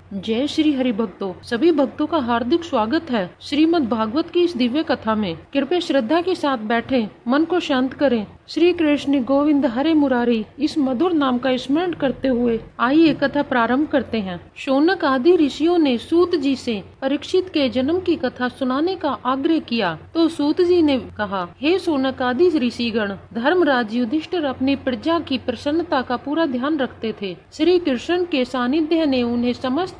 जय श्री हरि भक्तों, सभी भक्तों का हार्दिक स्वागत है श्रीमद् भागवत की इस दिव्य कथा में। कृपया श्रद्धा के साथ बैठें, मन को शांत करें। श्री कृष्ण गोविंद हरे मुरारी इस मधुर नाम का स्मरण करते हुए आइए कथा प्रारंभ करते हैं। शौनक आदि ऋषियों ने सूत जी से परीक्षित के जन्म की कथा सुनाने का आग्रह किया तो सूत जी ने कहा, हे शौनक आदि ऋषिगण, धर्मराज युधिष्ठिर अपनी प्रजा की प्रसन्नता का पूरा ध्यान रखते थे। श्री कृष्ण के सानिध्य ने उन्हें समस्त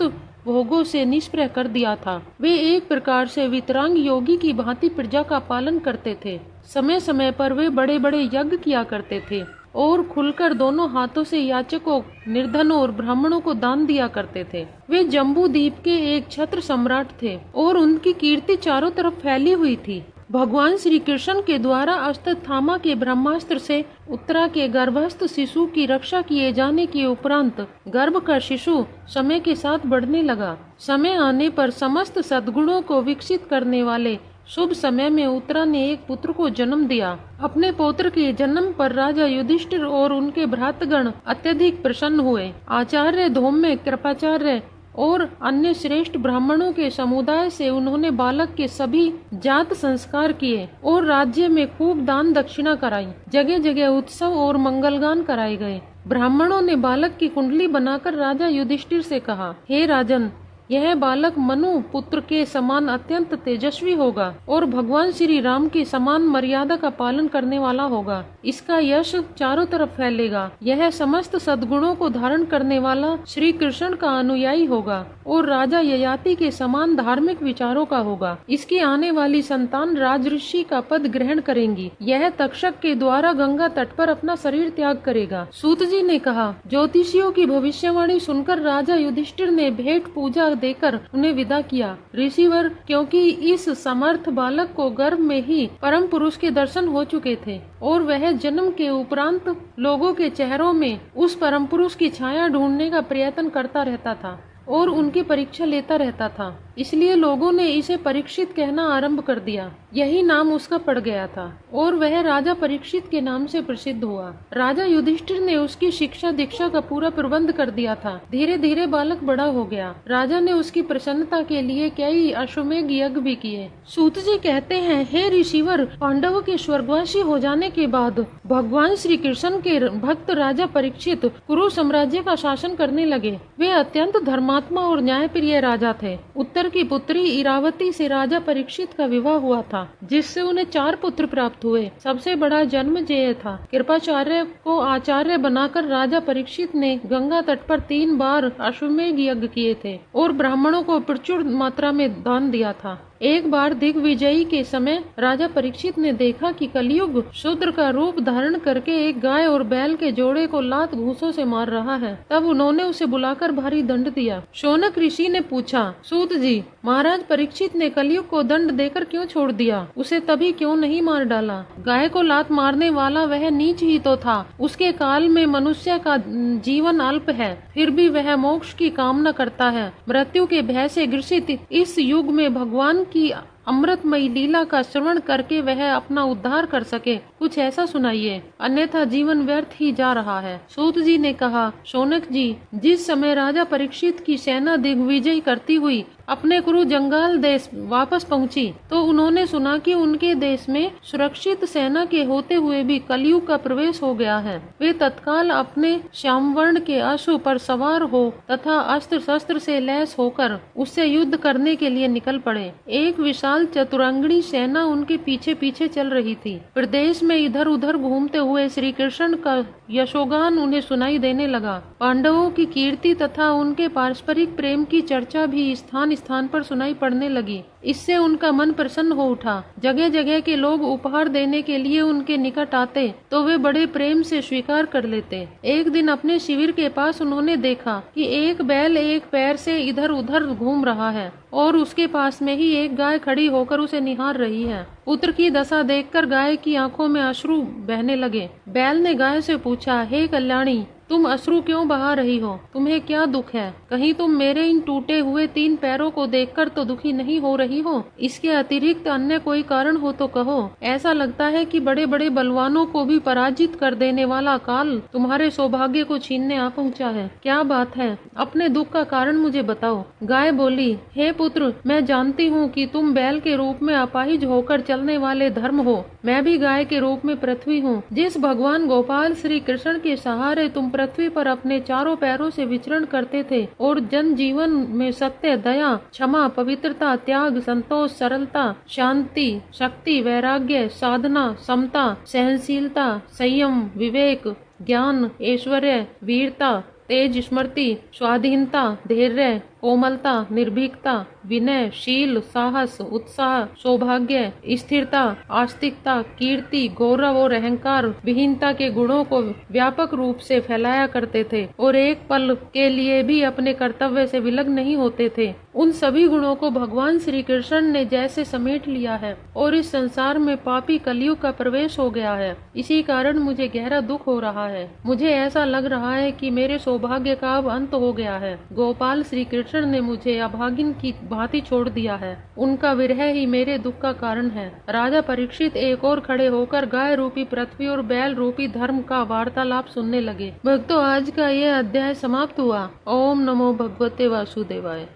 भोगों से निष्प्रह कर दिया था। वे एक प्रकार से वितरांग योगी की भांति प्रजा का पालन करते थे। समय समय पर वे बड़े बड़े यज्ञ किया करते थे और खुलकर दोनों हाथों से याचकों, निर्धनों और ब्राह्मणों को दान दिया करते थे। वे जम्बू द्वीप के एक छत्र सम्राट थे और उनकी कीर्ति चारों तरफ फैली हुई थी। भगवान श्री कृष्ण के द्वारा अश्वत्थामा के ब्रह्मास्त्र से उत्तरा के गर्भस्थ शिशु की रक्षा किए जाने के उपरांत गर्भ का शिशु समय के साथ बढ़ने लगा। समय आने पर समस्त सद्गुणों को विकसित करने वाले शुभ समय में उत्तरा ने एक पुत्र को जन्म दिया। अपने पौत्र के जन्म पर राजा युधिष्ठिर और उनके भ्रातगण अत्यधिक प्रसन्न हुए। आचार्य धौम्य, कृपाचार्य और अन्य श्रेष्ठ ब्राह्मणों के समुदाय से उन्होंने बालक के सभी जात संस्कार किए और राज्य में खूब दान दक्षिणा कराई। जगह जगह उत्सव और मंगलगान कराए गए। ब्राह्मणों ने बालक की कुंडली बनाकर राजा युधिष्ठिर से कहा, हे राजन, यह बालक मनु पुत्र के समान अत्यंत तेजस्वी होगा और भगवान श्री राम की समान मर्यादा का पालन करने वाला होगा। इसका यश चारों तरफ फैलेगा। यह समस्त सद्गुणों को धारण करने वाला श्री कृष्ण का अनुयायी होगा और राजा ययाति के समान धार्मिक विचारों का होगा। इसकी आने वाली संतान राजऋषि का पद ग्रहण करेंगी। यह तक्षक के द्वारा गंगा तट पर अपना शरीर त्याग करेगा। सूत जी ने कहा, ज्योतिषियों की भविष्यवाणी सुनकर राजा युधिष्ठिर ने भेंट पूजा देकर उन्हें विदा किया। ऋषिवर, क्योंकि इस समर्थ बालक को गर्भ में ही परम पुरुष के दर्शन हो चुके थे और वह जन्म के उपरांत लोगों के चेहरों में उस परम पुरुष की छाया ढूंढने का प्रयत्न करता रहता था और उनकी परीक्षा लेता रहता था, इसलिए लोगों ने इसे परीक्षित कहना आरंभ कर दिया। यही नाम उसका पड़ गया था और वह राजा परीक्षित के नाम से प्रसिद्ध हुआ। राजा युधिष्ठिर ने उसकी शिक्षा दीक्षा का पूरा प्रबंध कर दिया था। धीरे धीरे बालक बड़ा हो गया। राजा ने उसकी प्रसन्नता के लिए कई अश्वमेध यज्ञ भी किए। सूत जी कहते हैं, हे ऋषिवर, पांडवों के स्वर्गवासी हो जाने के बाद भगवान श्री कृष्ण के भक्त राजा परीक्षित कुरु साम्राज्य का शासन करने लगे। वे अत्यंत धर्मात्मा और न्यायप्रिय राजा थे। उत्तर की पुत्री इरावती से राजा परीक्षित का विवाह हुआ था, जिससे उन्हें 4 पुत्र प्राप्त हुए। सबसे बड़ा जन्मेजय था। कृपाचार्य को आचार्य बनाकर राजा परीक्षित ने गंगा तट पर 3 बार अश्वमेध यज्ञ किए थे और ब्राह्मणों को प्रचुर मात्रा में दान दिया था। एक बार दिग्विजयी के समय राजा परीक्षित ने देखा कि कलयुग शूद्र का रूप धारण करके एक गाय और बैल के जोड़े को लात घूंसों से मार रहा है। तब उन्होंने उसे बुलाकर भारी दंड दिया। शौनक ऋषि ने पूछा, सूत जी, महाराज परीक्षित ने कलयुग को दंड देकर क्यों छोड़ दिया? उसे तभी क्यों नहीं मार डाला? गाय को लात मारने वाला वह नीच ही तो था। उसके काल में मनुष्य का जीवन अल्प है, फिर भी वह मोक्ष की कामना करता है। मृत्यु के भय से ग्रसित इस युग में भगवान की अमृतमयी लीला का श्रवण करके वह अपना उद्धार कर सके, कुछ ऐसा सुनाइए, अन्यथा जीवन व्यर्थ ही जा रहा है। सूत जी ने कहा, शौनक जी, जिस समय राजा परीक्षित की सेना दिग्विजय करती हुई अपने कुरु जंगाल देश वापस पहुंची तो उन्होंने सुना कि उनके देश में सुरक्षित सेना के होते हुए भी कलयुग का प्रवेश हो गया है। वे तत्काल अपने श्यामवर्ण के अश्व पर सवार हो तथा अस्त्र शस्त्र से लैस होकर उससे युद्ध करने के लिए निकल पड़े। एक विशाल चतुरंगणी सेना उनके पीछे पीछे चल रही थी। प्रदेश में इधर उधर घूमते हुए श्री कृष्ण का यशोगान उन्हें सुनाई देने लगा। पांडवों की कीर्ति तथा उनके पारस्परिक प्रेम की चर्चा भी स्थान स्थान पर सुनाई पड़ने लगी। इससे उनका मन प्रसन्न हो उठा। जगह जगह के लोग उपहार देने के लिए उनके निकट आते तो वे बड़े प्रेम से स्वीकार कर लेते। एक दिन अपने शिविर के पास उन्होंने देखा कि एक बैल एक पैर से इधर उधर घूम रहा है और उसके पास में ही एक गाय खड़ी होकर उसे निहार रही है। पुत्र की दशा देखकर गाय की आंखों में अश्रु बहने लगे। बैल ने गाय से पूछा, हे कल्याणी, तुम अश्रु क्यों बहा रही हो? तुम्हें क्या दुख है? कहीं तुम मेरे इन टूटे हुए 3 पैरों को देखकर तो दुखी नहीं हो रही हो? इसके अतिरिक्त अन्य कोई कारण हो तो कहो। ऐसा लगता है कि बड़े बड़े बलवानों को भी पराजित कर देने वाला काल तुम्हारे सौभाग्य को छीनने आ पहुँचा है। क्या बात है? अपने दुख का कारण मुझे बताओ। गाय बोली, हे पुत्र, मैं जानती हूँ कि तुम बैल के रूप में अपाहिज होकर चलने वाले धर्म हो। मैं भी गाय के रूप में पृथ्वी हूँ। जिस भगवान गोपाल श्री कृष्ण के सहारे तुम पृथ्वी पर अपने चारों पैरों से विचरण करते थे और जन जीवन में सत्य, दया, क्षमा, पवित्रता, त्याग, संतोष, सरलता, शांति, शक्ति, वैराग्य, साधना, समता, सहनशीलता, संयम, विवेक, ज्ञान, ऐश्वर्य, वीरता, तेज, स्मृति, स्वाधीनता, धैर्य, कोमलता, निर्भीकता, विनय, शील, साहस, उत्साह, सौभाग्य, स्थिरता, आस्तिकता, कीर्ति, गौरव और अहंकार विहीनता के गुणों को व्यापक रूप से फैलाया करते थे और एक पल के लिए भी अपने कर्तव्य से विलग नहीं होते थे। उन सभी गुणों को भगवान श्री कृष्ण ने जैसे समेट लिया है और इस संसार में पापी कलयुग का प्रवेश हो गया है। इसी कारण मुझे गहरा दुख हो रहा है। मुझे ऐसा लग रहा है कि मेरे सौभाग्य का अब अंत हो गया है। गोपाल श्री कृष्ण ने मुझे अभागिन की भांति छोड़ दिया है। उनका विरह ही मेरे दुख का कारण है। राजा परीक्षित एक और खड़े होकर गाय रूपी पृथ्वी और बैल रूपी धर्म का वार्तालाप सुनने लगे। भक्तों, आज का यह अध्याय समाप्त हुआ। ओम नमो भगवते वासुदेवाय।